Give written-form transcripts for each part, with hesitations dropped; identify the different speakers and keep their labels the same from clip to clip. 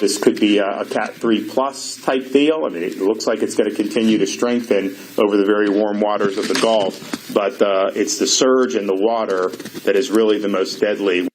Speaker 1: this could be a Cat 3 plus type deal. I mean, it looks like it's going to continue to strengthen over the very warm waters of the Gulf, but it's the surge in the water that is really the most deadly.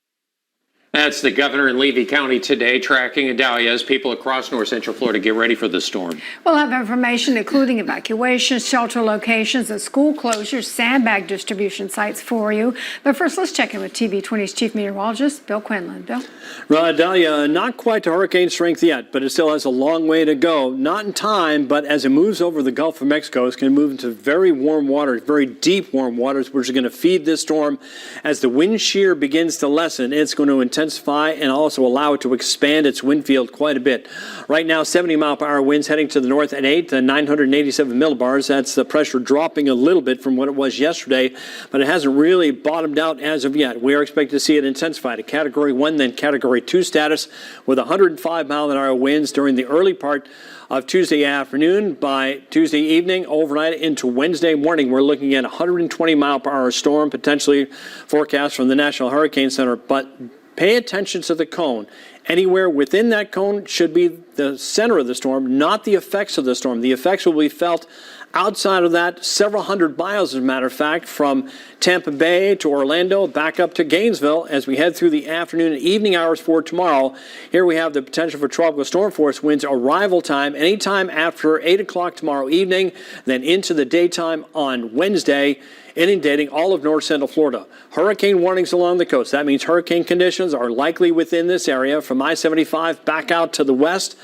Speaker 2: That's the governor in Levy County today, tracking IDALIA as people across north central Florida get ready for the storm.
Speaker 3: We'll have information including evacuations, shelter locations, and school closures, sandbag distribution sites for you. But first, let's check in with TV 20's chief meteorologist, Bill Quinlan. Bill?
Speaker 4: Well, IDALIA, not quite to hurricane strength yet, but it still has a long way to go. Not in time, but as it moves over the Gulf of Mexico, it's going to move into very warm waters, very deep warm waters, which are going to feed this storm. As the wind shear begins to lessen, it's going to intensify and also allow it to expand its wind field quite a bit. Right now, 70-mile-per-hour winds heading to the north at 987 millibars. That's the pressure dropping a little bit from what it was yesterday, but it hasn't really bottomed out as of yet. We are expecting to see it intensify to Category 1, then Category 2 status with 105-mile-an-hour winds during the early part of Tuesday afternoon. By Tuesday evening, overnight into Wednesday morning, we're looking at a 120-mile-per-hour storm, potentially forecast from the National Hurricane Center, but pay attention to the cone. Anywhere within that cone should be the center of the storm, not the effects of the storm. The effects will be felt outside of that, several hundred miles, as a matter of fact, from Tampa Bay to Orlando, back up to Gainesville as we head through the afternoon and evening hours for tomorrow. Here we have the potential for tropical storm force winds arrival time anytime after 8 o'clock tomorrow evening, then into the daytime on Wednesday, inundating all of north central Florida. Hurricane warnings along the coast. That means hurricane conditions are likely within this area from I-75 back out to the west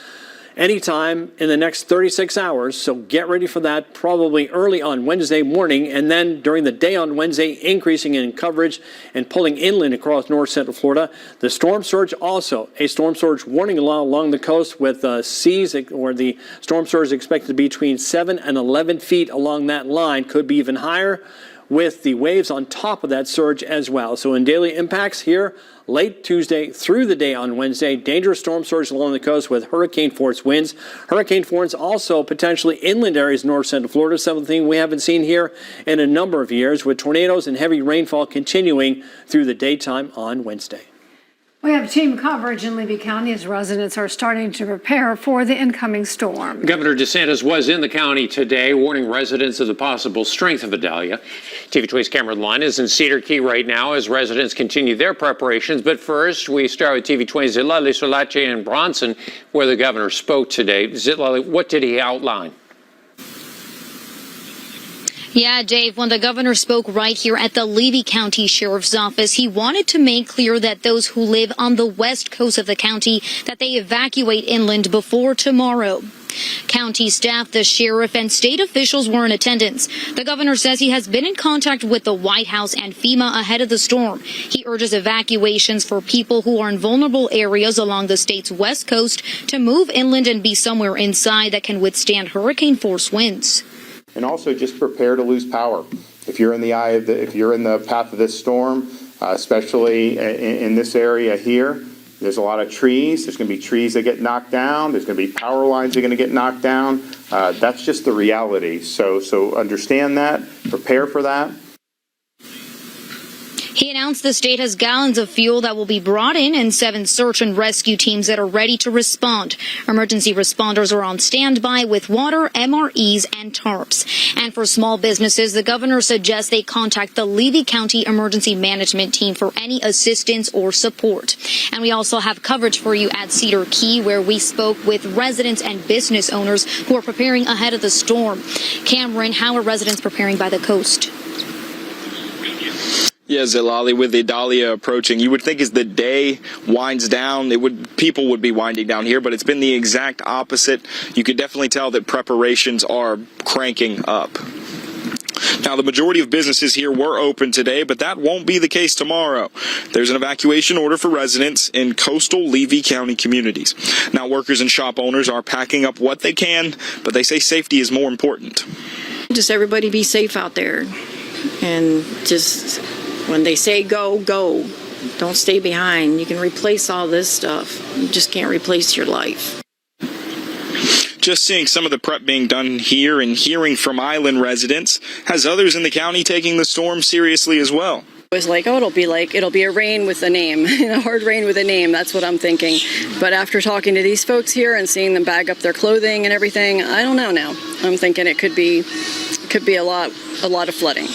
Speaker 4: anytime in the next 36 hours. So get ready for that probably early on Wednesday morning, and then during the day on Wednesday, increasing in coverage and pulling inland across north central Florida. The storm surge also, a storm surge warning along the coast with seas, or the storm surge is expected to be between 7 and 11 feet along that line, could be even higher, with the waves on top of that surge as well. So in daily impacts here, late Tuesday through the day on Wednesday, dangerous storm surge along the coast with hurricane force winds. Hurricane force also potentially inland areas north central Florida, something we haven't seen here in a number of years, with tornadoes and heavy rainfall continuing through the daytime on Wednesday.
Speaker 3: We have team coverage in Levy County as residents are starting to prepare for the incoming storm.
Speaker 2: Governor DeSantis was in the county today, warning residents of the possible strength of IDALIA. TV 20's Cameron Line is in Cedar Key right now as residents continue their preparations. But first, we start with TV 20's Zitlali Solache in Bronson, where the governor spoke today. Zitlali, what did he outline?
Speaker 5: Yeah, Dave, when the governor spoke right here at the Levy County Sheriff's Office, he wanted to make clear that those who live on the west coast of the county, that they evacuate inland before tomorrow. County staff, the sheriff, and state officials were in attendance. The governor says he has been in contact with the White House and FEMA ahead of the storm. He urges evacuations for people who are in vulnerable areas along the state's west coast to move inland and be somewhere inside that can withstand hurricane force winds.
Speaker 1: And also just prepare to lose power. If you're in the if you're in the path of this storm, especially in this area here, there's a lot of trees. There's going to be trees that get knocked down. There's going to be power lines that are going to get knocked down. That's just the reality. So understand that, prepare for that.
Speaker 5: He announced the state has gallons of fuel that will be brought in and 7 search and rescue teams that are ready to respond. Emergency responders are on standby with water, MREs, and tarps. And for small businesses, the governor suggests they contact the Levy County Emergency Management Team for any assistance or support. And we also have coverage for you at Cedar Key, where we spoke with residents and business owners who are preparing ahead of the storm. Cameron, how are residents preparing by the coast?
Speaker 6: Yeah, Zitlali, with IDALIA approaching, you would think as the day winds down, people would be winding down here, but it's been the exact opposite. You could definitely tell that preparations are cranking up. Now, the majority of businesses here were open today, but that won't be the case tomorrow. There's an evacuation order for residents in coastal Levy County communities. Now, workers and shop owners are packing up what they can, but they say safety is more important.
Speaker 7: Just everybody be safe out there, and just when they say go, go. Don't stay behind. You can replace all this stuff. You just can't replace your life.
Speaker 6: Just seeing some of the prep being done here and hearing from island residents has others in the county taking the storm seriously as well.
Speaker 8: was like, oh, it'll be a rain with a name, a hard rain with a name. That's what I'm thinking. But after talking to these folks here and seeing them bag up their clothing and everything, I don't know now. I'm thinking it could be a lot of flooding.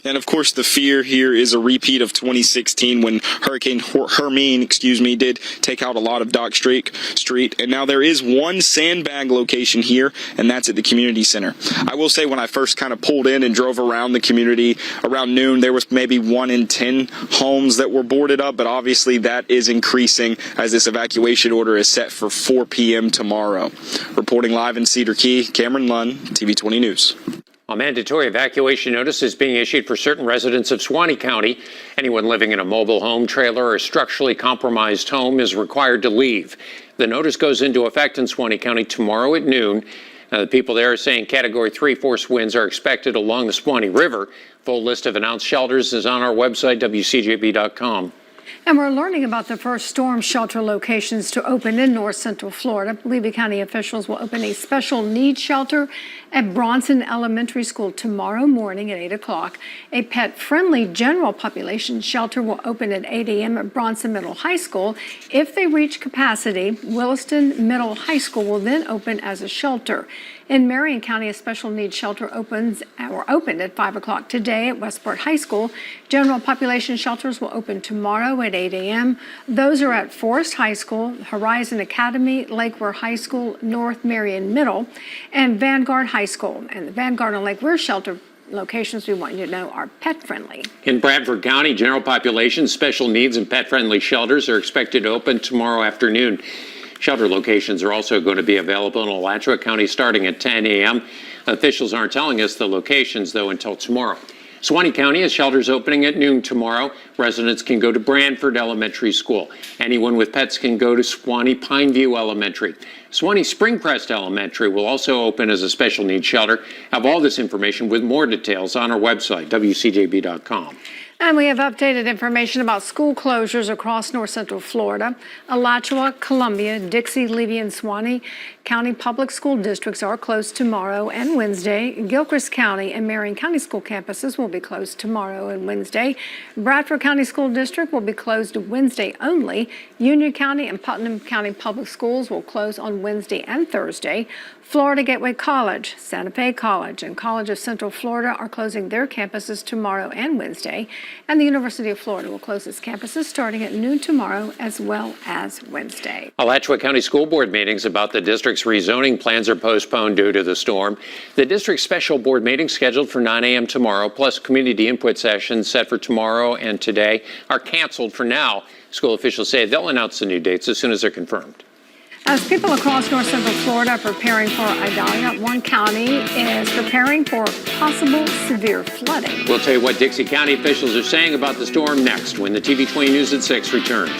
Speaker 6: And of course, the fear here is a repeat of 2016 when Hurricane Hermine, did take out a lot of Dock Street. And now there is one sandbag location here, and that's at the community center. I will say when I first kind of pulled in and drove around the community around noon, there was maybe 1 in 10 homes that were boarded up, but obviously that is increasing as this evacuation order is set for 4 p.m. tomorrow. Reporting live in Cedar Key, Cameron Lunn, TV 20 News.
Speaker 2: A mandatory evacuation notice is being issued for certain residents of Suwannee County. Anyone living in a mobile home, trailer, or structurally compromised home is required to leave. The notice goes into effect in Suwannee County tomorrow at noon. The people there are saying Category 3 force winds are expected along the Suwannee River. Full list of announced shelters is on our website, WCJB.com.
Speaker 3: And we're learning about the first storm shelter locations to open in north central Florida. Levy County officials will open a special needs shelter at Bronson Elementary School tomorrow morning at 8 o'clock. A pet-friendly general population shelter will open at 8 a.m. at Bronson Middle High School. If they reach capacity, Williston Middle High School will then open as a shelter. In Marion County, a special needs shelter opened at 5 o'clock today at Westport High School. General population shelters will open tomorrow at 8 a.m. Those are at Forest High School, Horizon Academy, Lake Weir High School, North Marion Middle, and Vanguard High School. And the Vanguard and Lake Weir shelter locations, we want you to know, are pet-friendly.
Speaker 2: In Bradford County, general population, special needs, and pet-friendly shelters are expected to open tomorrow afternoon. Shelter locations are also going to be available in Alachua County starting at 10 a.m. Officials aren't telling us the locations, though, until tomorrow. Suwannee County has shelters opening at noon tomorrow. Residents can go to Branford Elementary School. Anyone with pets can go to Suwannee Pineview Elementary. Suwannee Springcrest Elementary will also open as a special needs shelter. Have all this information with more details on our website, WCJB.com.
Speaker 3: And we have updated information about school closures across north central Florida. Alachua, Columbia, Dixie, Levy, and Suwannee County public school districts are closed tomorrow and Wednesday. Gilchrist County and Marion County school campuses will be closed tomorrow and Wednesday. Bradford County School District will be closed Wednesday only. Union County and Putnam County public schools will close on Wednesday and Thursday. Florida Gateway College, Santa Fe College, and College of Central Florida are closing their campuses tomorrow and Wednesday. And the University of Florida will close its campuses starting at noon tomorrow as well as Wednesday.
Speaker 2: Alachua County School Board meetings about the district's rezoning plans are postponed due to the storm. The district's special board meeting scheduled for 9 a.m. tomorrow, plus community input sessions set for tomorrow and today, are canceled for now. School officials say they'll announce the new dates as soon as they're confirmed.
Speaker 3: As people across north central Florida are preparing for IDALIA, one county is preparing for possible severe flooding.
Speaker 2: We'll tell you what Dixie County officials are saying about the storm next when the TV 20 News at 6 returns.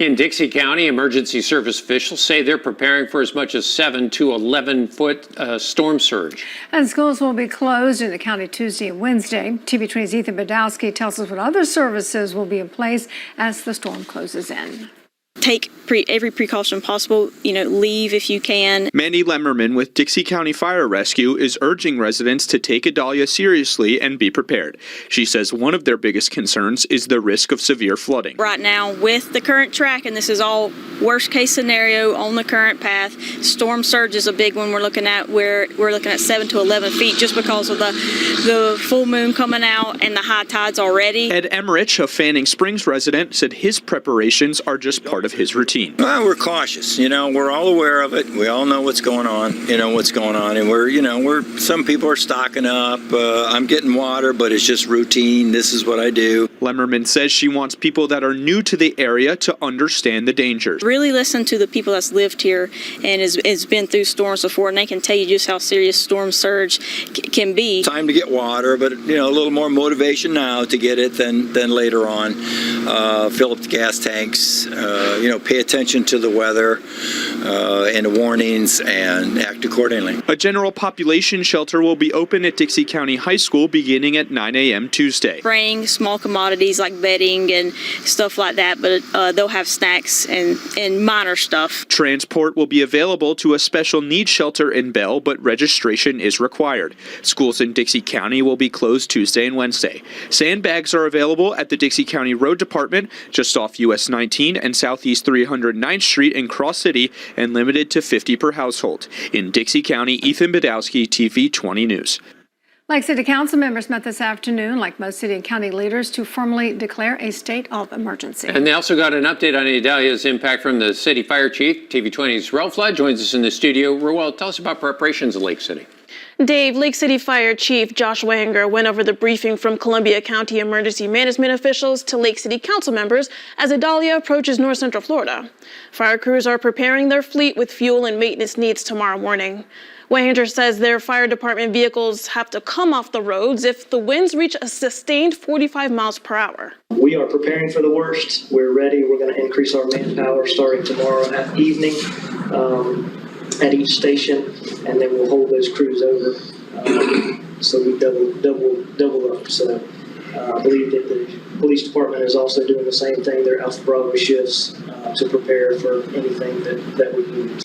Speaker 2: In Dixie County, emergency service officials say they're preparing for as much as 7 to 11-foot storm surge.
Speaker 3: And schools will be closed in the county Tuesday and Wednesday. TV 20's Ethan Badowski tells us what other services will be in place as the storm closes in.
Speaker 9: Take every precaution possible, leave if you can.
Speaker 10: Mandy Lemmerman with Dixie County Fire Rescue is urging residents to take IDALIA seriously and be prepared. She says one of their biggest concerns is the risk of severe flooding.
Speaker 9: Right now, with the current track, and this is all worst case scenario on the current path, storm surge is a big one we're looking at. We're looking at 7 to 11 feet just because of the full moon coming out and the high tides already.
Speaker 10: Ed Emmerich, a Fanning Springs resident, said his preparations are just part of of his routine.
Speaker 11: Well, we're cautious. We're all aware of it. We all know what's going on. And some people are stocking up. I'm getting water, but it's just routine. This is what I do.
Speaker 10: Lemmerman says she wants people that are new to the area to understand the dangers.
Speaker 9: Really listen to the people that's lived here and has been through storms before, and they can tell you just how serious storm surge can be.
Speaker 11: Time to get water, but a little more motivation now to get it than later on. Fill up the gas tanks. Pay attention to the weather and the warnings and act accordingly.
Speaker 10: A general population shelter will be open at Dixie County High School beginning at 9 a.m. Tuesday.
Speaker 9: Bring small commodities like bedding and stuff like that, but they'll have snacks and minor stuff.
Speaker 10: Transport will be available to a special needs shelter in Bell, but registration is required. Schools in Dixie County will be closed Tuesday and Wednesday. Sandbags are available at the Dixie County Road Department, just off US 19 and Southeast 309th Street in Cross City, and limited to 50 per household. In Dixie County, Ethan Badowski, TV 20 News.
Speaker 3: Lake City Council members met this afternoon, like most city and county leaders, to formally declare a state of emergency.
Speaker 2: And they also got an update on IDALIA's impact from the city fire chief. TV 20's Ralph Flood joins us in the studio. Ruel, tell us about preparations in Lake City.
Speaker 12: Dave, Lake City Fire Chief Josh Wanger went over the briefing from Columbia County emergency management officials to Lake City Council members as IDALIA approaches North Central Florida. Fire crews are preparing their fleet with fuel and maintenance needs tomorrow morning. Wanger says their fire department vehicles have to come off the roads if the winds reach a sustained 45 miles per hour.
Speaker 13: We are preparing for the worst. We're ready. We're going to increase our manpower starting tomorrow at evening at each station, and then we'll hold those crews over. So we double up. So I believe that the police department is also doing the same thing. They're Alpha Bravo shifts to prepare for anything that we need.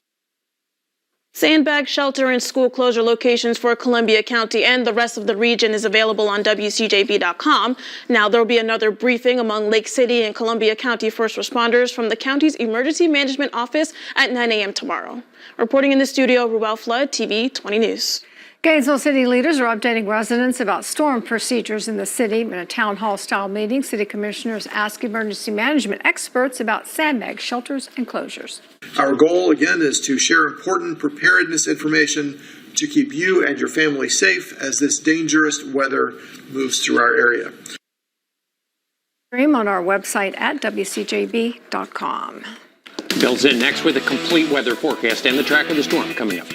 Speaker 12: SANDBAG shelter and school closure locations for Columbia County and the rest of the region is available on WCJB.com. Now there will be another briefing among Lake City and Columbia County first responders from the county's emergency management office at 9 a.m. tomorrow. Reporting in the studio, Ruel Flood, TV 20 News.
Speaker 3: Gainesville city leaders are updating residents about storm procedures in the city. In a town hall style meeting, city commissioners ask emergency management experts about sandbag shelters and closures.
Speaker 14: Our goal, again, is to share important preparedness information to keep you and your family safe as this dangerous weather moves through our area.
Speaker 3: Stream on our website at WCJB.com.
Speaker 2: Bill's in next with a complete weather forecast and the track of the storm coming up.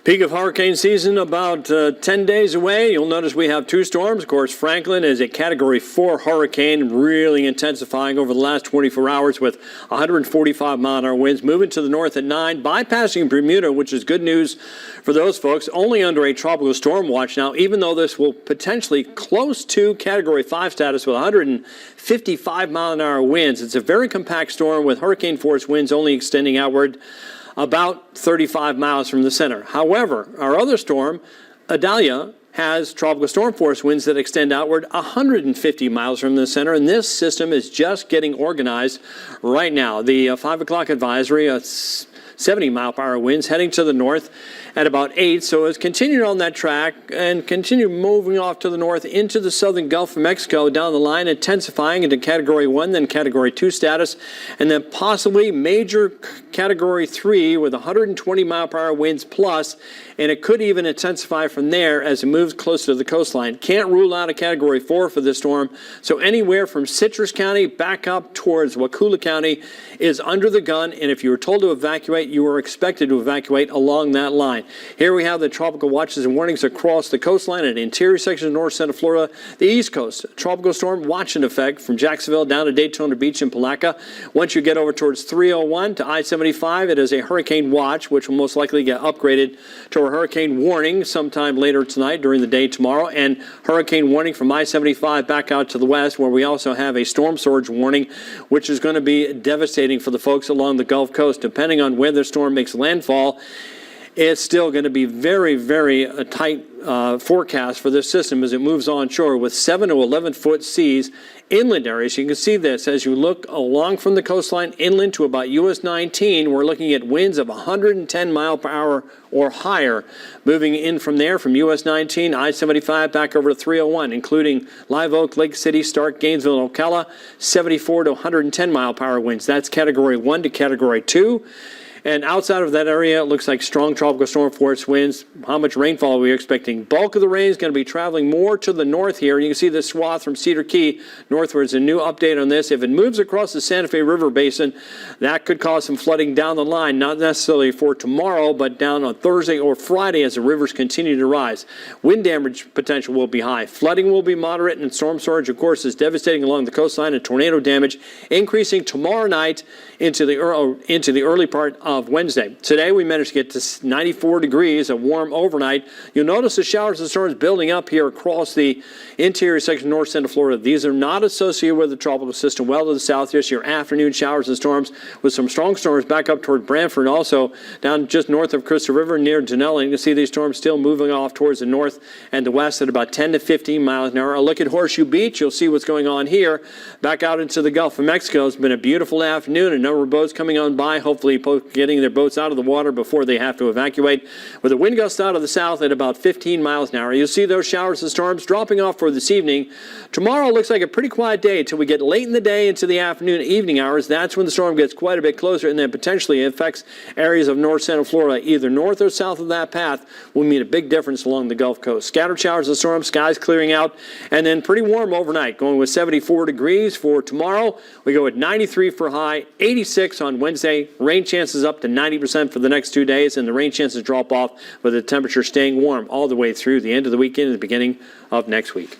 Speaker 4: Peak of hurricane season about 10 days away. You'll notice we have two storms. Of course, Franklin is a Category 4 hurricane, really intensifying over the last 24 hours with 145-mile-an-hour winds, moving to the north at 9, bypassing Bermuda, which is good news for those folks, only under a tropical storm watch now, even though this will potentially close to Category 5 status with 155-mile-an-hour winds. It's a very compact storm with hurricane-force winds only extending outward about 35 miles from the center. However, our other storm, IDALIA, has tropical storm force winds that extend outward 150 miles from the center, and this system is just getting organized right now. The 5 o'clock advisory, 70-mile-per-hour winds heading to the north at about 8, so it's continuing on that track and continue moving off to the north into the southern Gulf of Mexico down the line, intensifying into Category 1, then Category 2 status, and then possibly major Category 3 with 120-mile-per-hour winds plus, and it could even intensify from there as it moves closer to the coastline. Can't rule out a Category 4 for this storm, so anywhere from Citrus County back up towards Wakulla County is under the gun, and if you were told to evacuate, evacuate, you are expected to evacuate along that line. Here we have the tropical watches and warnings across the coastline and interior sections of north central Florida, the East Coast. Tropical storm watch in effect from Jacksonville down to Daytona Beach and Palaca. Once you get over towards 301 to I-75, it is a hurricane watch, which will most likely get upgraded to a hurricane warning sometime later tonight during the day tomorrow, and hurricane warning from I-75 back out to the west, where we also have a storm surge warning, which is going to be devastating for the folks along the Gulf Coast. Depending on where the storm makes landfall, it's still going to be very, very tight forecast for this system as it moves onshore with 7 to 11-foot seas inland areas. You can see this as you look along from the coastline inland to about US 19. We're looking at winds of 110 mile per hour or higher. Moving in from there from US 19, I-75 back over to 301, including Live Oak, Lake City, Stark, Gainesville, Ocala, 74 to 110 mile per hour winds. That's category 1 to category 2. And outside of that area, it looks like strong tropical storm force winds. How much rainfall are we expecting? Bulk of the rain is going to be traveling more to the north here. You can see the swath from Cedar Key northwards. A new update on this. If it moves across the Santa Fe River Basin, that could cause some flooding down the line, not necessarily for tomorrow, but down on Thursday or Friday as the rivers continue to rise. Wind damage potential will be high. Flooding will be moderate, and storm surge, of course, is devastating along the coastline, and tornado damage increasing tomorrow night into the early part of Wednesday. Today we managed to get to 94 degrees, a warm overnight. You'll notice the showers and storms building up here across the interior section of north central Florida. These are not associated with the tropical system. Well to the south, just your afternoon showers and storms with some strong storms back up toward Brantford and also down just north of Crystal River near Denellen. You can see these storms still moving off towards the north and the west at about 10 to 15 miles an hour. A look at Horseshoe Beach. You'll see what's going on here. Back out into the Gulf of Mexico. It's been a beautiful afternoon. A number of boats coming on by, hopefully getting their boats out of the water before they have to evacuate. With a wind gust out of the south at about 15 miles an hour. You'll see those showers and storms dropping off for this evening. Tomorrow looks like a pretty quiet day until we get late in the day into the afternoon, evening hours. That's when the storm gets quite a bit closer and then potentially affects areas of north central Florida. Either north or south of that path will mean a big difference along the Gulf Coast. Scattered showers and storms, skies clearing out, and then pretty warm overnight, going with 74 degrees for tomorrow. We go at 93 for high, 86 on Wednesday. Rain chances up to 90% for the next 2 days, and the rain chances drop off with the temperature staying warm all the way through the end of the weekend and the beginning of next week.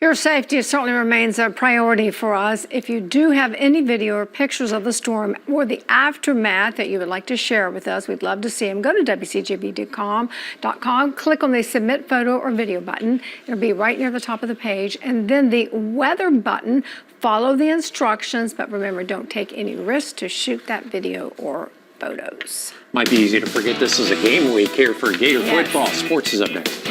Speaker 3: Your safety certainly remains a priority for us. If you do have any video or pictures of the storm or the aftermath that you would like to share with us, we'd love to see them. Go to WCJB.com, click on the Submit Photo or Video button. It'll be right near the top of the page. And then the Weather button. Follow the instructions, but remember, don't take any risks to shoot that video or photos.
Speaker 2: Might be easy to forget this is a game week here for Gator
Speaker 3: Yes.
Speaker 2: football. Sports is up next.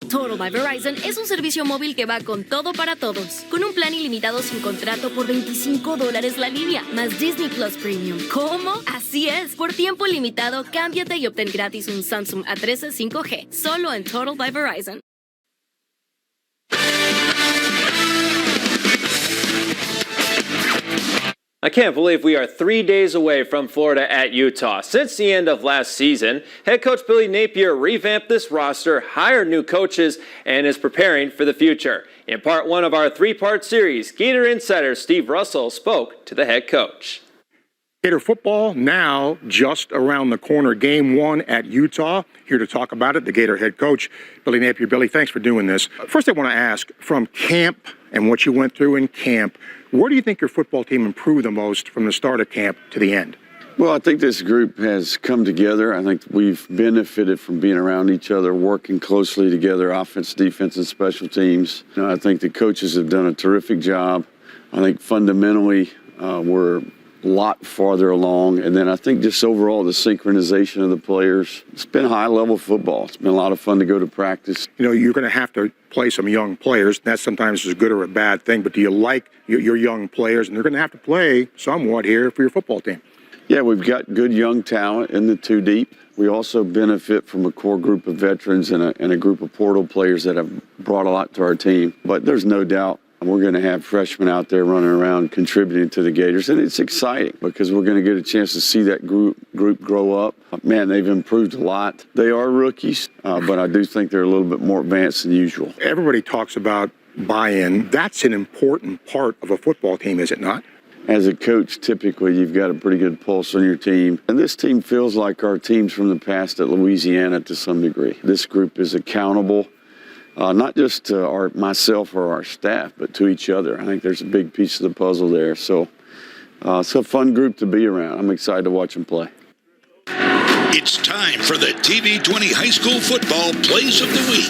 Speaker 15: Total by Verizon es un servicio móvil que va con todo para todos. Con un plan ilimitado sin contrato por $25 la línea, más Disney Plus Premium. ¿Cómo? Así es. Por tiempo limitado, cámbiate y obtén gratis un Samsung A13 5G. Solo en Total by Verizon.
Speaker 16: I can't believe we are 3 days away from Florida at Utah. Since the end of last season, head coach Billy Napier revamped this roster, hired new coaches, and is preparing for the future. In part one of our three-part series, Gator insider Steve Russell spoke to the head coach.
Speaker 17: Gator football now just around the corner. Game 1 at Utah. Here to talk about it, the Gator head coach, Billy Napier. Billy, thanks for doing this. First, I want to ask, from camp and what you went through in camp, where do you think your football team improved the most from the start of camp to the end?
Speaker 18: Well, I think this group has come together. I think we've benefited from being around each other, working closely together, offense, defense, and special teams. You know, I think the coaches have done a terrific job. I think fundamentally we're a lot farther along. And then I think just overall the synchronization of the players. It's been high-level football. It's been a lot of fun to go to practice.
Speaker 17: You know, you're going to have to play some young players. That sometimes is a good or a bad thing. But do you like your young players? And they're going to have to play somewhat here for your football team.
Speaker 18: Yeah, we've got good young talent in the two deep. We also benefit from a core group of veterans and a group of portal players that have brought a lot to our team. But there's no doubt We're going to have freshmen out there running around contributing to the Gators, and it's exciting because we're going to get a chance to see that group grow up. Man, they've improved a lot. They are rookies, but I do think they're a little bit more advanced than usual.
Speaker 17: Everybody talks about buy-in. That's an important part of a football team, is it not?
Speaker 18: As a coach, typically you've got a pretty good pulse on your team. And this team feels like our teams from the past at Louisiana to some degree. This group is accountable. Not just to myself or our staff, but to each other. I think there's a big piece of the puzzle there. So it's a fun group to be around. I'm excited to watch them play.
Speaker 19: It's time for the TV20 High School Football Plays of the Week.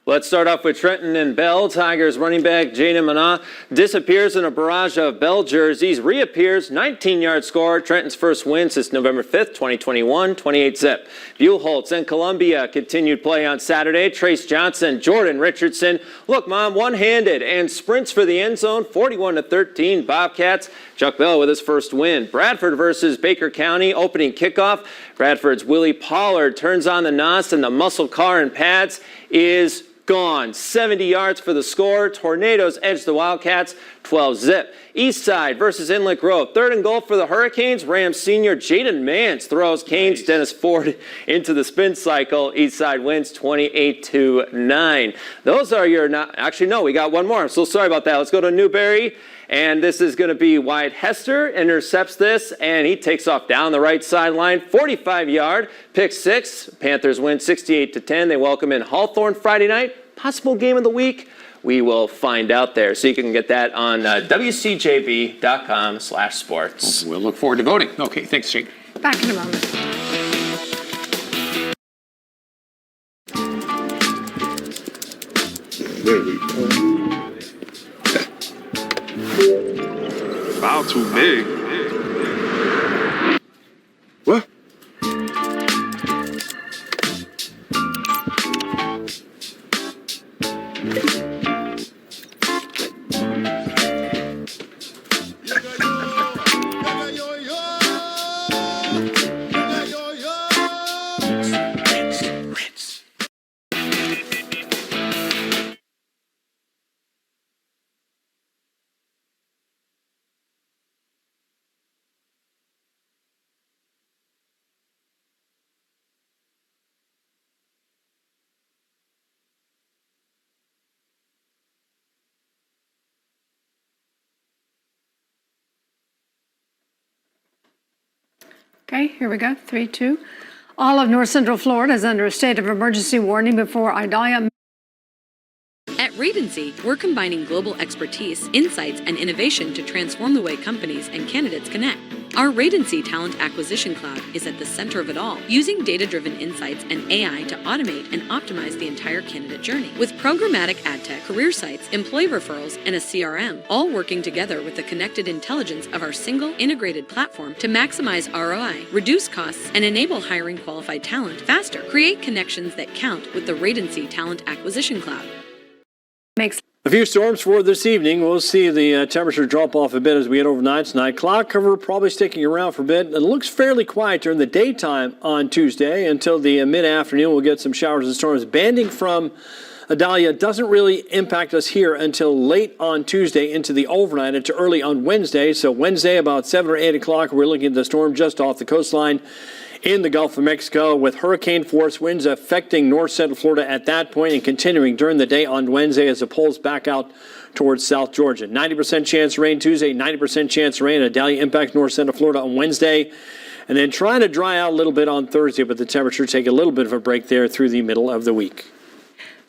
Speaker 16: Let's start off with Trenton and Bell. Tigers running back Jaden Mana disappears in a barrage of Bell jerseys, reappears, 19-yard score. Trenton's first win since November 5th, 2021, 28-zip. Buchholz and Columbia continued play on Saturday. Trace Johnson, Jordan Richardson, look, Mom, one-handed and sprints for the end zone, 41-13, Bobcats. Chuck Bell with his first win. Bradford versus Baker County, opening kickoff. Bradford's Willie Pollard turns on the NOS, and the muscle car and pads is gone. 70 yards for the score. Tornadoes edge the Wildcats, 12-zip. Eastside versus Inlet Grove. 3rd and goal for the Hurricanes. Rams senior Jaden Mance throws Canes Dennis Ford into the spin cycle. Eastside wins 28-9. Those are your actually, no, we got one more. I'm so sorry about that. Let's go to Newberry. And this is going to be Wyatt Hester intercepts this, and he takes off down the right sideline, 45-yard, pick 6. Panthers win 68-10. They welcome in Hawthorne Friday night. Possible game of the week. We will find out there. So you can get that on WCJB.com/sports.
Speaker 2: We'll look forward to voting. Okay, thanks, Jake.
Speaker 3: Back in a moment.
Speaker 17: There we go.
Speaker 20: Foul too big.
Speaker 17: What?
Speaker 3: Okay, here we go. 3, 2. All of North Central Florida is under a state of emergency warning before IDALIA.
Speaker 21: At Regency, we're combining global expertise, insights, and innovation to transform the way companies and candidates connect. Our Regency Talent Acquisition Cloud is at the center of it all, using data-driven insights and AI to automate and optimize the entire candidate journey. With programmatic ad tech, career sites, employee referrals, and a CRM, all working together with the connected intelligence of our single integrated platform to maximize ROI, reduce costs, and enable hiring qualified talent faster. Create connections that count with the Regency Talent Acquisition Cloud.
Speaker 4: A few storms for this evening. We'll see the temperature drop off a bit as we get overnight tonight. Cloud cover probably sticking around for a bit. It looks fairly quiet during the daytime on Tuesday until the mid-afternoon. We'll get some showers and storms. Banding from Idalia doesn't really impact us here until late on Tuesday into the overnight, into early on Wednesday. So Wednesday about 7 or 8 o'clock, we're looking at the storm just off the coastline in the Gulf of Mexico, with hurricane force winds affecting north central Florida at that point and continuing during the day on Wednesday as it pulls back out towards South Georgia. 90% chance of rain Tuesday, 90% chance of rain. Idalia impacts north central Florida on Wednesday, and then trying to dry out a little bit on Thursday, but the temperature take a little bit of a break there through the middle of the week.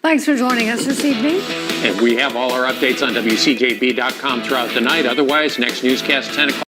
Speaker 3: Thanks for joining us this evening.
Speaker 2: And we have all our updates on WCJB.com throughout the night. Otherwise, next newscast 10 o'clock.